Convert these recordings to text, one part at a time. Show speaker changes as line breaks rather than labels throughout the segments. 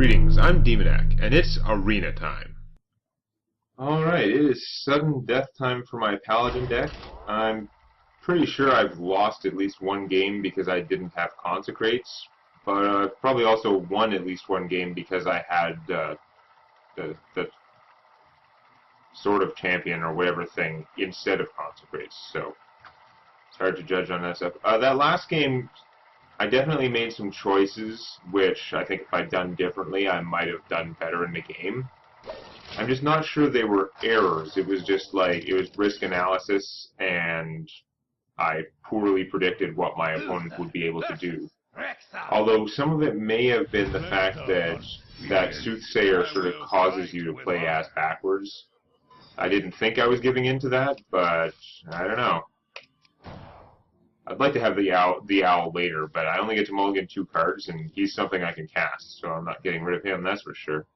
Greetings, I'm Demonac, and it's arena time. Alright, it is sudden death time for my Paladin deck. I'm pretty sure I've lost at least one game because I didn't have Consecrates, but I've probably also won at least one game because I had the Sword of Champion or whatever thing instead of Consecrates, so it's hard to judge on that stuff. That last game, I definitely made some choices, which I think if I'd done differently, I might have done better in the game. I'm just not sure they were errors. It was just like, it was risk analysis, and I poorly predicted what my opponent would be able to do. Although some of it may have been the fact that Soothsayer sort of causes you to play ass backwards. I didn't think I was giving in to that, but I don't know. I'd like to have the owl later, but I only get to mulligan 2 cards, and he's something I can cast, so I'm not getting rid of him, that's for sure.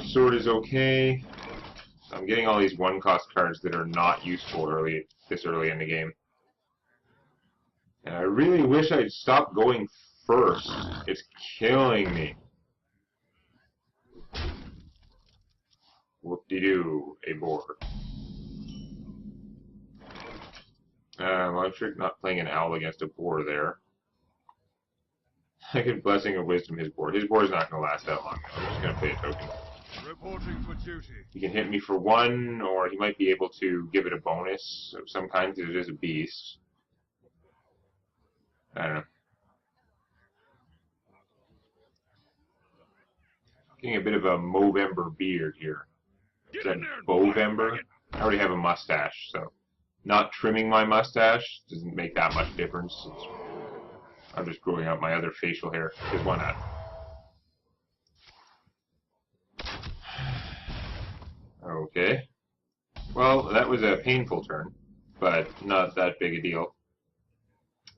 Sword is okay. I'm getting all these 1-cost cards that are not useful this early in the game. And I really wish I'd stop going first. It's killing me. Whoop-de-doo, a boar. Well, I'm sure not playing an owl against a boar there. I could Blessing of Wisdom his boar. His boar is not going to last that long, though. I'm just going to play a token.
Reporting for duty.
He can hit me for 1, or he might be able to give it a bonus of some kind because it is a beast. I don't know. Getting a bit of a Movember beard here. Is that Bovember? I already have a mustache, so not trimming my mustache doesn't make that much difference. I'm just growing out my other facial hair, because why not? Okay. Well, that was a painful turn, but not that big a deal.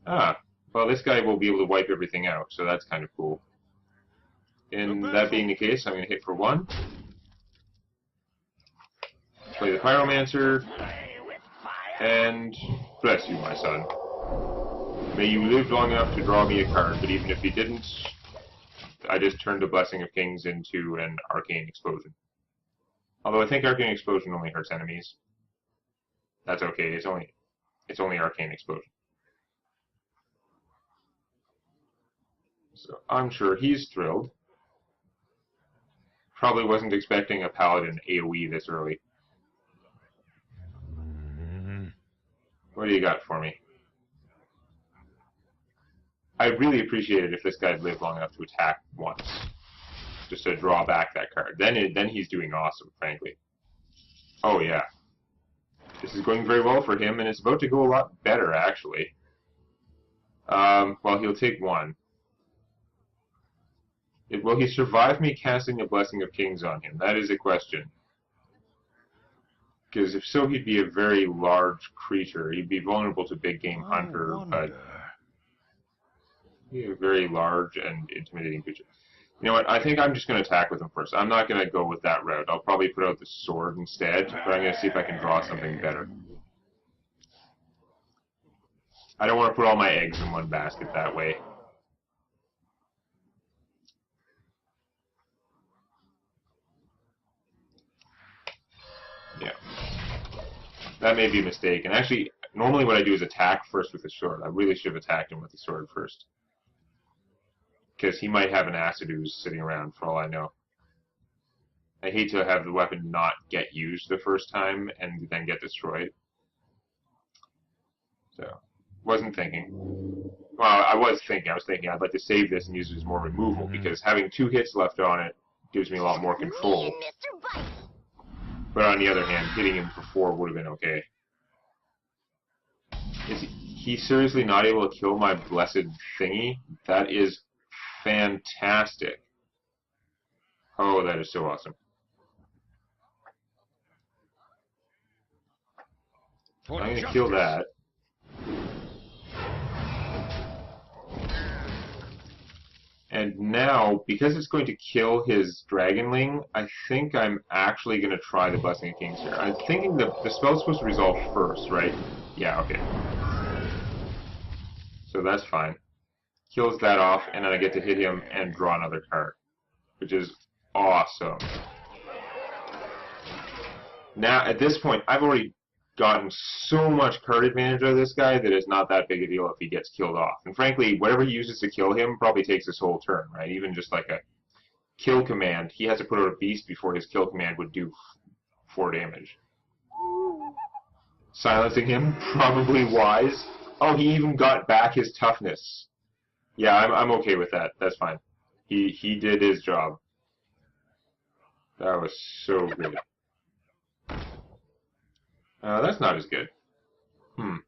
Well, this guy will be able to wipe everything out, so that's kind of cool. And that being the case, I'm going to hit for 1. Play the Pyromancer, and bless you, my son. May you live long enough to draw me a card, but even if you didn't, I just turned a Blessing of Kings into an Arcane Explosion. Although I think Arcane Explosion only hurts enemies. That's okay, it's only Arcane Explosion. So I'm sure he's thrilled. Probably wasn't expecting a Paladin AoE this early. What do you got for me? I'd really appreciate it if this guy'd lived long enough to attack once. Just to draw back that card. Then he's doing awesome, frankly. Oh yeah. This is going very well for him, and it's about to go a lot better, actually. Well, he'll take 1. Will he survive me casting a Blessing of Kings on him? That is a question. Because if so, he'd be a very large creature. He'd be vulnerable to Big Game Hunter, but he'd be a very large and intimidating creature. You know what? I think I'm just going to attack with him first. I'm not going to go with that route. I'll probably put out the sword instead, but I'm going to see if I can draw something better. I don't want to put all my eggs in one basket that way. Yeah. That may be a mistake. And actually, normally what I do is attack first with the sword. I really should have attacked him with the sword first. Because he might have an Acid Ooze sitting around, for all I know. I hate to have the weapon not get used the first time and then get destroyed. So, wasn't thinking. Well, I was thinking I'd like to save this and use it as more removal, because having 2 hits left on it gives me a lot more control. But on the other hand, hitting him for 4 would have been okay. Is he seriously not able to kill my blessed thingy? That is fantastic. Oh, that is so awesome. I'm going to kill that. And now, because it's going to kill his Dragonling, I think I'm actually going to try the Blessing of Kings here. I'm thinking the spell's supposed to resolve first, right? Yeah, okay. So that's fine. Kills that off, and then I get to hit him and draw another card. which is awesome. Now, at this point, I've already gotten so much card advantage out of this guy that it's not that big a deal if he gets killed off. And frankly, whatever he uses to kill him probably takes his whole turn, right? Even just like a kill command, he has to put out a beast before his kill command would do 4 damage. Silencing him, probably wise. Oh, he even got back his toughness. Yeah, I'm okay with that. That's fine. He did his job. That was so good. That's not as good. I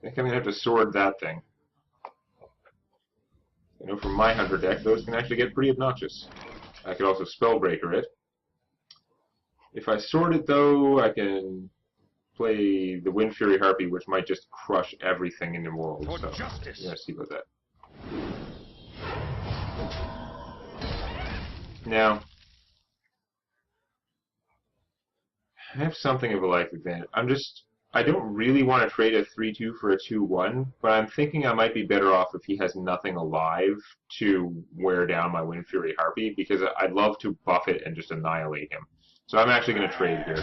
think I'm going to have to sword that thing. I know from my Hunter deck, those can actually get pretty obnoxious. I could also Spellbreaker it. If I sword it, though, I can play the Wind Fury Harpy, which might just crush everything in the world.
For
so
justice.
yeah, see about that. Now, I have something of a life advantage. I don't really want to trade a 3-2 for a 2-1, but I'm thinking I might be better off if he has nothing alive to wear down my Wind Fury Harpy, because I'd love to buff it and just annihilate him. So I'm actually going to trade here.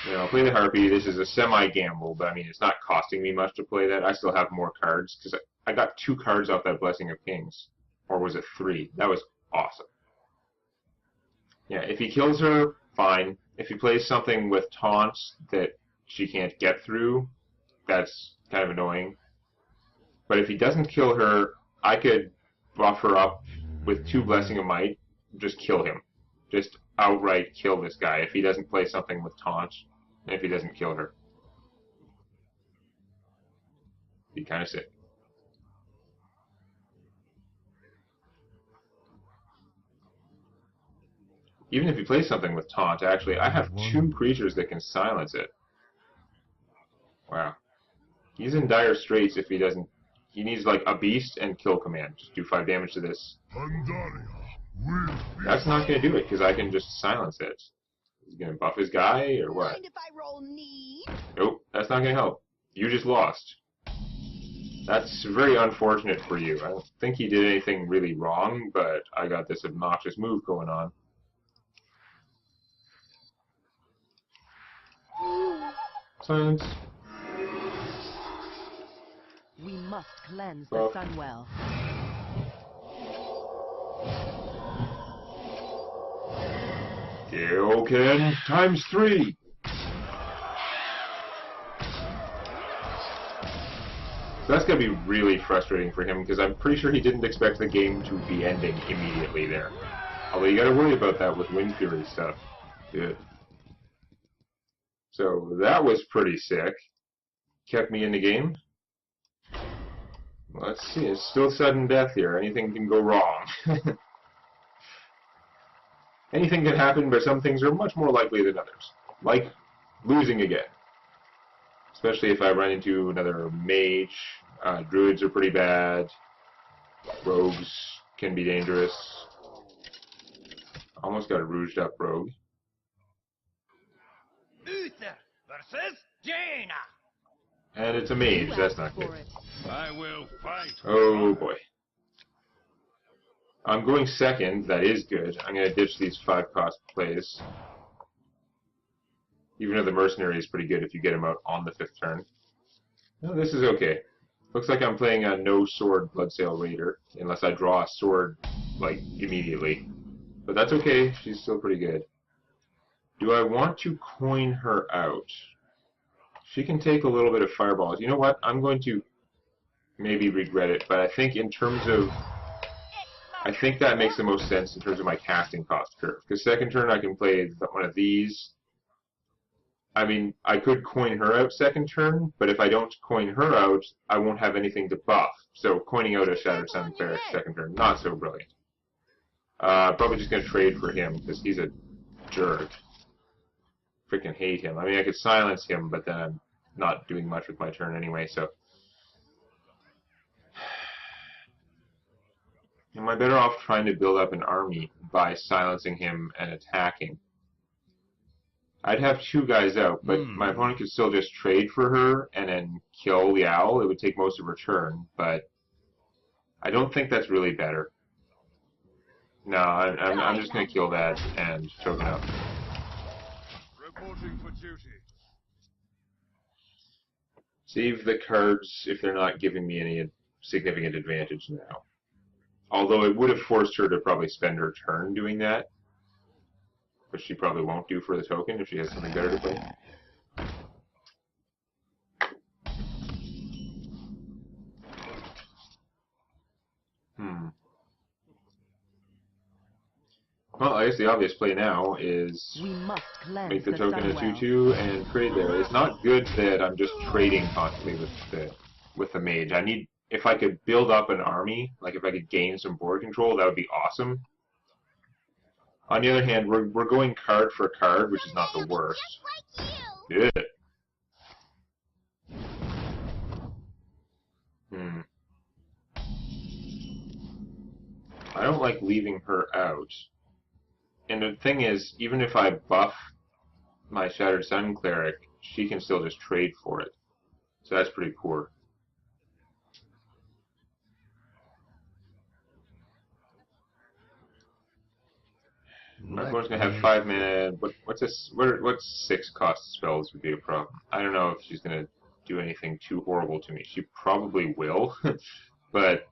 I'll play the Harpy. This is a semi-gamble, but I mean, it's not costing me much to play that. I still have more cards, because I got 2 cards off that Blessing of Kings. Or was it 3? That was awesome. Yeah, if he kills her, fine. If he plays something with taunts that she can't get through, that's kind of annoying. But if he doesn't kill her, I could buff her up with 2 Blessing of Might, just kill him. Just outright kill this guy if he doesn't play something with taunts, and if he doesn't kill her. Be kind of sick. Even if he plays something with taunt, actually, I have 2 creatures that can silence it. Wow. He's in dire straits if he doesn't... He needs, like, a beast and kill command. Just do 5 damage to this. That's not going to do it, because I can just silence it. He's going to buff his guy, or what?
Mind if I roll need?
Nope, that's not going to help. You just lost. That's very unfortunate for you. I don't think he did anything really wrong, but I got this obnoxious move going on. Silence.
We must cleanse the Sunwell.
Gilkin times 3. So that's going to be really frustrating for him, because I'm pretty sure he didn't expect the game to be ending immediately there. Although you got to worry about that with Wind Fury stuff. Good. So that was pretty sick. Kept me in the game. Let's see, it's still sudden death here. Anything can go wrong. Anything can happen, but some things are much more likely than others. Like losing again. Especially if I run into another mage. Druids are pretty bad. Rogues can be dangerous. Almost got a rouged up rogue.
Uther versus Jaina.
And it's a mage, that's not good.
I will fight.
Oh boy. I'm going second, that is good. I'm going to ditch these 5-cost plays. Even though the mercenary is pretty good if you get him out on the 5th turn. No, this is okay. Looks like I'm playing a no-sword Bloodsail Raider, unless I draw a sword, like, immediately. But that's okay, she's still pretty good. Do I want to coin her out? She can take a little bit of fireballs. You know what? I'm going to maybe regret it, but I think in terms of... I think that makes the most sense in terms of my casting cost curve. Because 2nd turn I can play one of these. I mean, I could coin her out 2nd turn, but if I don't coin her out, I won't have anything to buff. So coining out a Shattered Sun Cleric 2nd turn, not so brilliant. Probably just going to trade for him, because he's a jerk. Freaking hate him. I mean, I could silence him, but then I'm not doing much with my turn anyway, so... Am I better off trying to build up an army by silencing him and attacking? I'd have 2 guys out, but my opponent could still just trade for her and then kill the owl. It would take most of her turn, but I don't think that's really better. No, I'm just gonna kill that and choke it up.
Reporting for duty.
Save the cards if they're not giving me any significant advantage now. Although it would have forced her to probably spend her turn doing that, which she probably won't do for the token if she has something better to play. Well, I guess the obvious play now is
We must cleanse
make the token a
Sunwell.
2/2 and trade there. It's not good that I'm just trading constantly with the mage. I need, if I could build up an army, like if I could gain some board control, that would be awesome. On the other hand, we're going card for card, which is not the worst. Good. I don't like leaving her out. And the thing is, even if I buff my Shattered Sun Cleric, she can still just trade for it. So that's pretty poor. My opponent's gonna have 5 mana. What's this? What 6 cost spells would be a problem? I don't know if she's gonna do anything too horrible to me. She probably will, but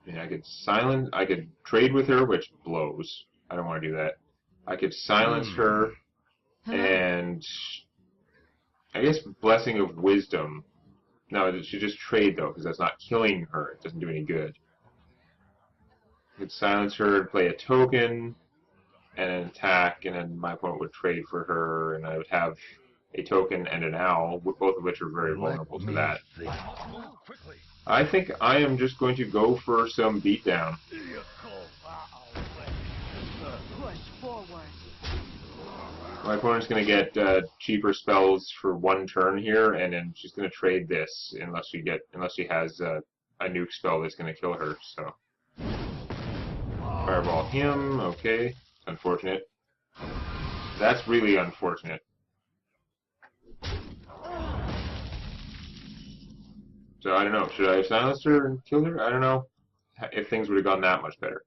I mean, I could trade with her, which blows. I don't want to do that. I could silence her, and I guess Blessing of Wisdom. No, it should just trade though, because that's not killing her. It doesn't do any good. I could silence her and play a token, and an attack, and then my opponent would trade for her, and I would have a token and an owl, both of which are very vulnerable to that. I think I am just going to go for some beatdown.
Push forward.
My opponent's going to get cheaper spells for one turn here, and then she's going to trade this unless she has a nuke spell that's going to kill her. So fireball him. Okay, unfortunate. That's really unfortunate. So I don't know. Should I have silenced her and killed her? I don't know if things would have gone that much better.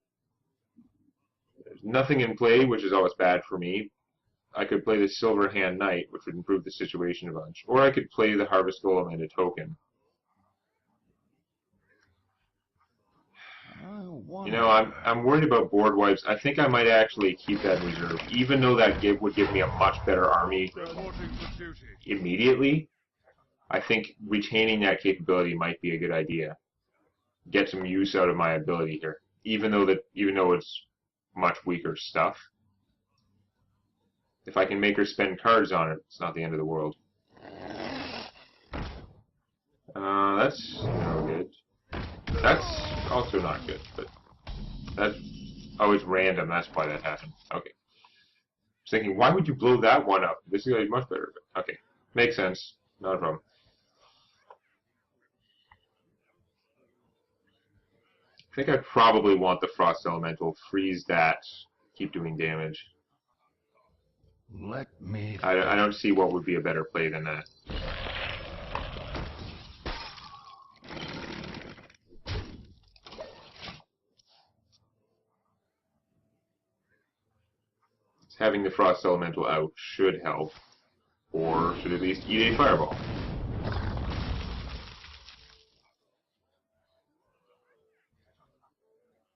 There's nothing in play, which is always bad for me. I could play the Silver Hand Knight, which would improve the situation a bunch. Or I could play the Harvest Golem and a token. You know, I'm worried about board wipes. I think I might actually keep that in reserve, even though that would give me a much better army immediately. I think retaining that capability might be a good idea. Get some use out of my ability here, even though it's much weaker stuff. If I can make her spend cards on it, it's not the end of the world. That's no good. That's also not good, but that's... Oh, it's random, that's why that happened. Okay. I was thinking, why would you blow that one up? This is going to be much better, but okay. Makes sense. Not a problem. I think I probably want the Frost Elemental. Freeze that. Keep doing damage.
Let me.
I don't see what would be a better play than that. Having the Frost Elemental out should help, or should at least eat a Fireball.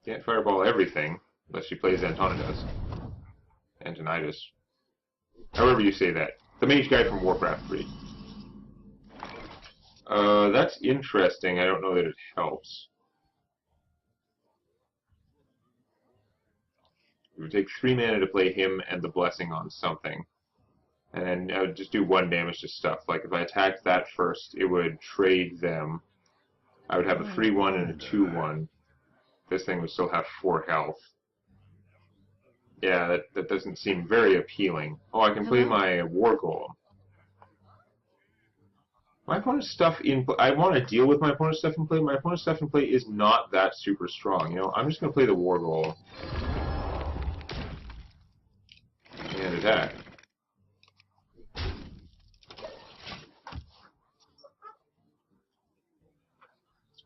Can't Fireball everything, unless she plays Antonidas. Antonidas. However you say that. The Mage Guy from Warcraft 3. That's interesting. I don't know that it helps. It would take 3 mana to play him and the Blessing on something. And then I would just do 1 damage to stuff. Like if I attacked that first, it would trade them. I would have a 3/1 and a 2/1. This thing would still have 4 health. Yeah, that doesn't seem very appealing. Oh, I can play my War Golem. My opponent's stuff in play... I want to deal with my opponent's stuff in play. My opponent's stuff in play is not that super strong. You know, I'm just going to play the War Golem. And attack.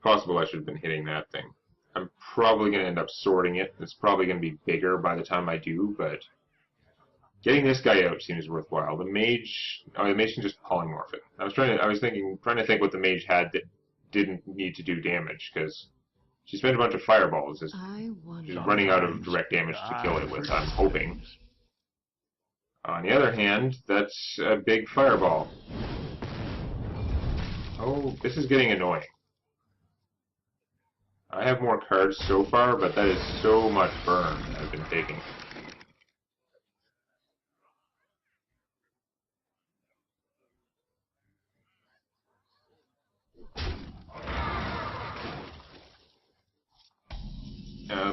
possible I should have been hitting that thing. I'm probably going to end up sorting it. It's probably going to be bigger by the time I do, but getting this guy out seems worthwhile. The mage can just polymorph it. Trying to think what the mage had that didn't need to do damage, because she spent a bunch of fireballs. She's running out of direct damage to kill it with, I'm hoping. On the other hand, that's a big fireball. Oh, this is getting annoying. I have more cards so far, but that is so much burn I've been taking.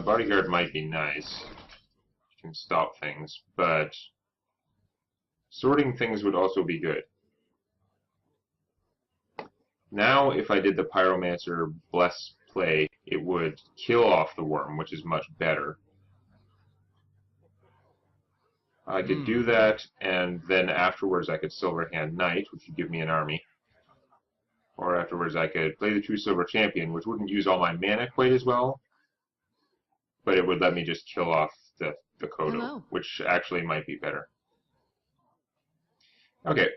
Bodyguard might be nice. You can stop things, but sorting things would also be good. Now, if I did the Pyromancer Bless play, it would kill off the worm, which is much better. I could do that, and then afterwards I could Silverhand Knight, which would give me an army. Or afterwards I could play the True Silver Champion, which wouldn't use all my mana quite as well, but it would let me just kill off the Kodo, which actually might be better. Okay,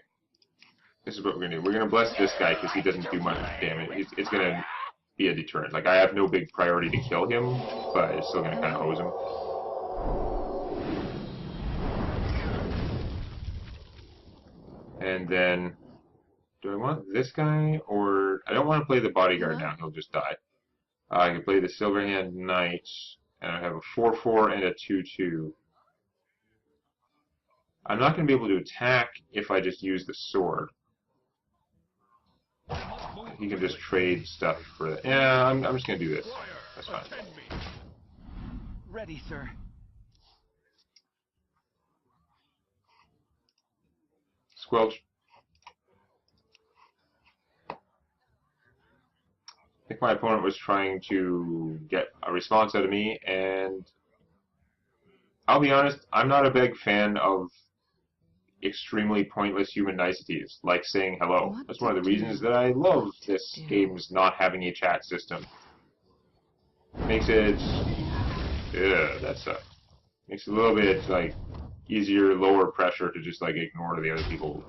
this is what we're going to do. We're going to bless this guy because he doesn't do much damage. It's going to be a deterrent. Like, I have no big priority to kill him, but it's still going to kind of hose him. And then, do I want this guy, or I don't want to play the bodyguard now, he'll just die. I can play the Silverhand Knight, and I have a 4/4 and a 2/2. I'm not going to be able to attack if I just use the sword. He can just trade stuff for that. Yeah, I'm just going to do this. That's fine.
Ready, sir.
Squelch. I think my opponent was trying to get a response out of me, and I'll be honest, I'm not a big fan of extremely pointless human niceties, like saying hello. That's one of the reasons that I love this game's not having a chat system. Makes it... that sucks. Makes it a little bit, like, easier, lower pressure to just, like, ignore the other people.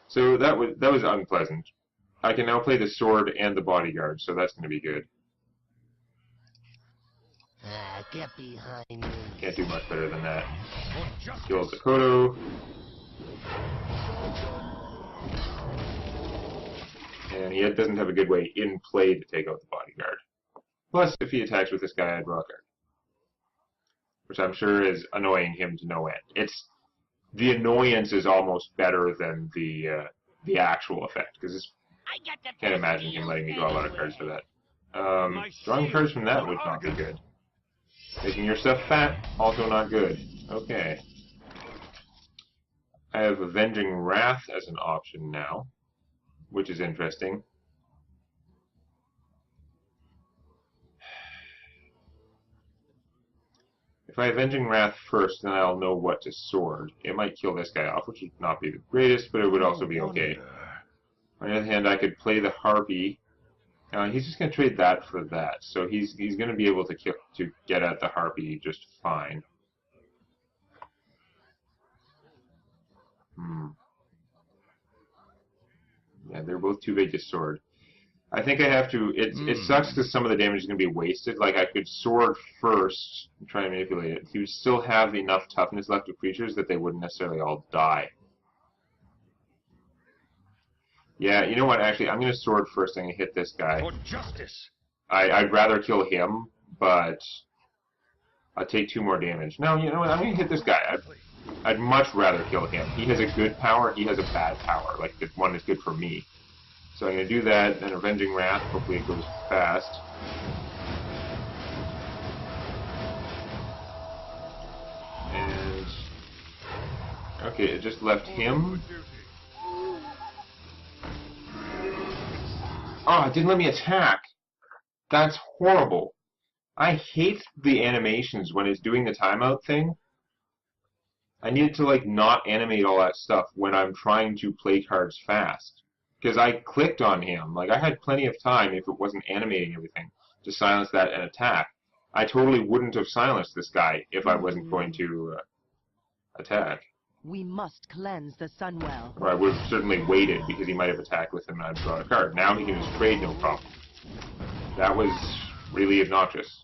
So that was unpleasant. I can now play the sword and the bodyguard, so that's going to be good.
Get behind me.
Can't do much better than that. Kills the Kodo. And he doesn't have a good way in play to take out the bodyguard. Plus, if he attacks with this guy, I'd draw a card. Which I'm sure is annoying him to no end. The annoyance is almost better than the actual effect, because I can't imagine him letting me draw a lot of cards for that. Drawing cards from that would not be good. Making your stuff fat, also not good. Okay. I have Avenging Wrath as an option now, which is interesting. If I Avenging Wrath first, then I'll know what to sword. It might kill this guy off, which would not be the greatest, but it would also be okay. On the other hand, I could play the Harpy. He's just going to trade that for that, so he's going to be able to get at the Harpy just fine. Yeah, they're both too big to sword. I think I have to... It sucks because some of the damage is going to be wasted. Like, I could sword first and try and manipulate it. He would still have enough toughness left of creatures that they wouldn't necessarily all die. Yeah, you know what? Actually, I'm going to sword first. I'm going to hit this guy.
For justice.
I'd rather kill him, but I'll take 2 more damage. No, you know what? I'm going to hit this guy. I'd much rather kill him. He has a good power. He has a bad power. Like, the one is good for me. So I'm going to do that, then Avenging Wrath. Hopefully it goes fast. And... okay, it just left him. Oh, it didn't let me attack. That's horrible. I hate the animations when it's doing the timeout thing. I needed to, like, not animate all that stuff when I'm trying to play cards fast. Because I clicked on him. Like, I had plenty of time, if it wasn't animating everything, to silence that and attack. I totally wouldn't have silenced this guy if I wasn't going to attack.
We must cleanse the Sunwell.
Or I would have certainly waited, because he might have attacked with him and I'd draw a card. Now he can just trade no problem. That was really obnoxious.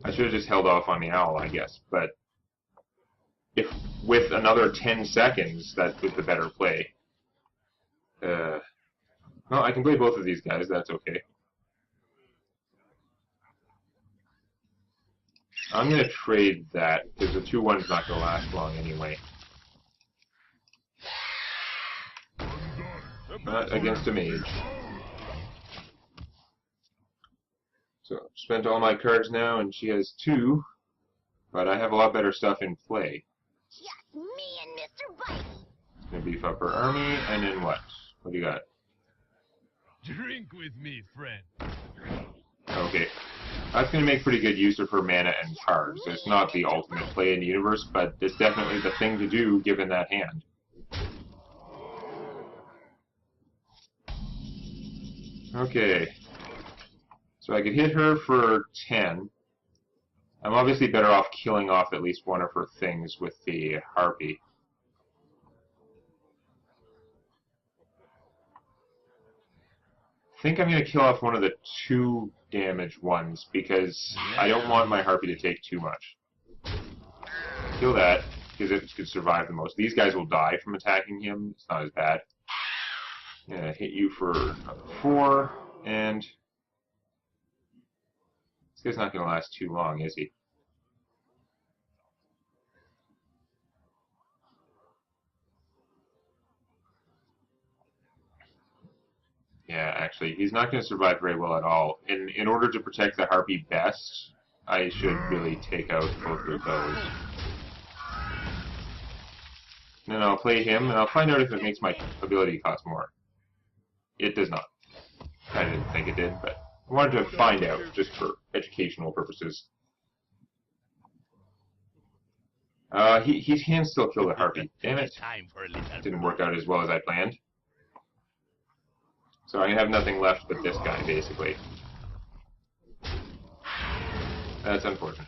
I should have just held off on the owl, I guess. But if with another 10 seconds, that was the better play. Well, I can play both of these guys, that's okay. I'm going to trade that, because the 2-1's not going to last long anyway. Not against a mage. So, spent all my cards now, and she has 2, but I have a lot better stuff in play.
Just me and Mr. Bitey.
Gonna beef up her army, and then what? What do you got?
Drink with me, friend.
Okay. That's going to make pretty good use of her mana and cards. It's not the ultimate play in the universe, but it's definitely the thing to do given that hand. Okay. So I could hit her for 10. I'm obviously better off killing off at least one of her things with the Harpy. I think I'm going to kill off one of the 2 damage ones, because I don't want my Harpy to take too much. Kill that, because it could survive the most. These guys will die from attacking him. It's not as bad. I'm going to hit you for 4, and this guy's not going to last too long, is he? Yeah, actually, he's not going to survive very well at all. In order to protect the Harpy best, I should really take out both of those. And then I'll play him, and I'll find out if it makes my ability cost more. It does not. I didn't think it did, but I wanted to find out, just for educational purposes. He can still kill the Harpy. Damn it. Didn't work out as well as I planned. So I have nothing left but this guy, basically. That's unfortunate.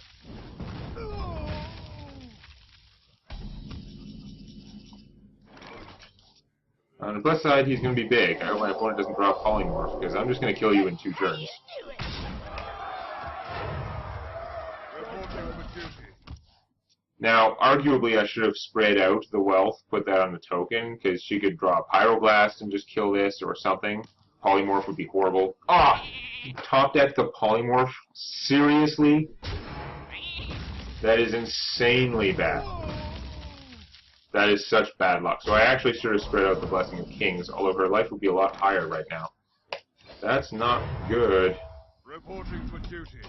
On the plus side, he's going to be big. I hope my opponent doesn't draw a polymorph, because I'm just going to kill you in 2 turns. Now, arguably, I should have spread out the wealth, put that on the token, because she could draw a Pyroblast and just kill this, or something. Polymorph would be horrible. Ah! Top deck the Polymorph? Seriously? That is insanely bad. That is such bad luck. So I actually should have spread out the Blessing of Kings, although her life would be a lot higher right now. That's not good.
Reporting for duty.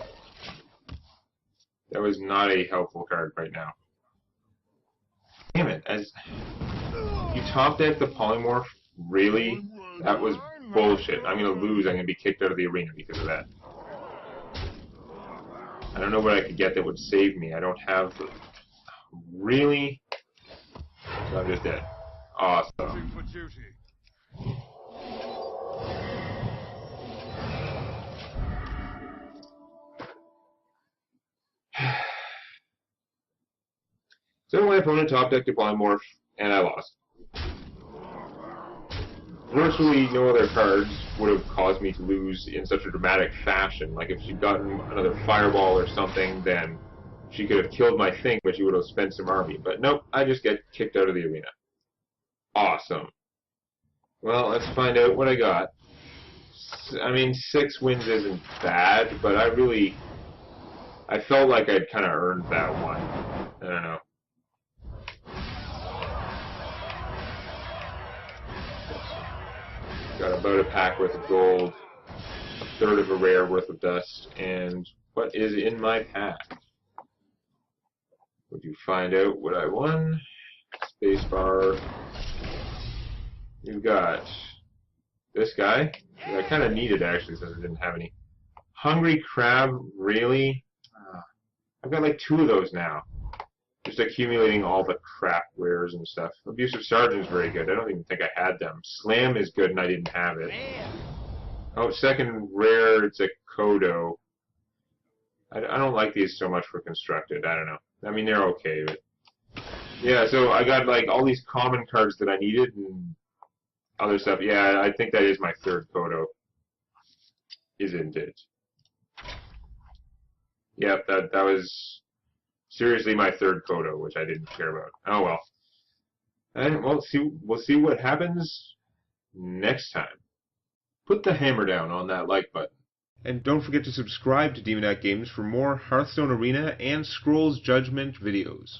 That was not a helpful card right now. Damn it. As you top deck the Polymorph? Really? That was bullshit. I'm going to lose. I'm going to be kicked out of the arena because of that. I don't know what I could get that would save me. I don't have... Really? So I'm just dead. Awesome. So my opponent top decked a Polymorph, and I lost. Virtually no other cards would have caused me to lose in such a dramatic fashion. Like if she'd gotten another Fireball or something, then she could have killed my thing, but she would have spent some army. But nope, I just get kicked out of the arena. Awesome. Well, let's find out what I got. I mean, 6 wins isn't bad, but I felt like I'd kind of earned that one. I don't know. Got about a pack worth of gold, a third of a rare worth of dust, and what is in my pack? Would you find out what I won? Spacebar. You've got this guy, that I kind of needed actually since I didn't have any. Hungry Crab, really? I've got like 2 of those now. Just accumulating all the crap wares and stuff. Abusive Sergeant's very good. I don't even think I had them. Slam is good and I didn't have it. Oh, second rare, it's a Kodo. I don't like these so much for constructed. I don't know. I mean, they're okay, but... Yeah, so I got, like, all these common cards that I needed and other stuff. Yeah, I think that is my third Kodo. Isn't it? Yep, that was seriously my third Kodo, which I didn't care about. Oh, well. And we'll see what happens next time. Put the hammer down on that like button. And don't forget to subscribe to Demonac Games for more Hearthstone Arena and Scrolls Judgment videos.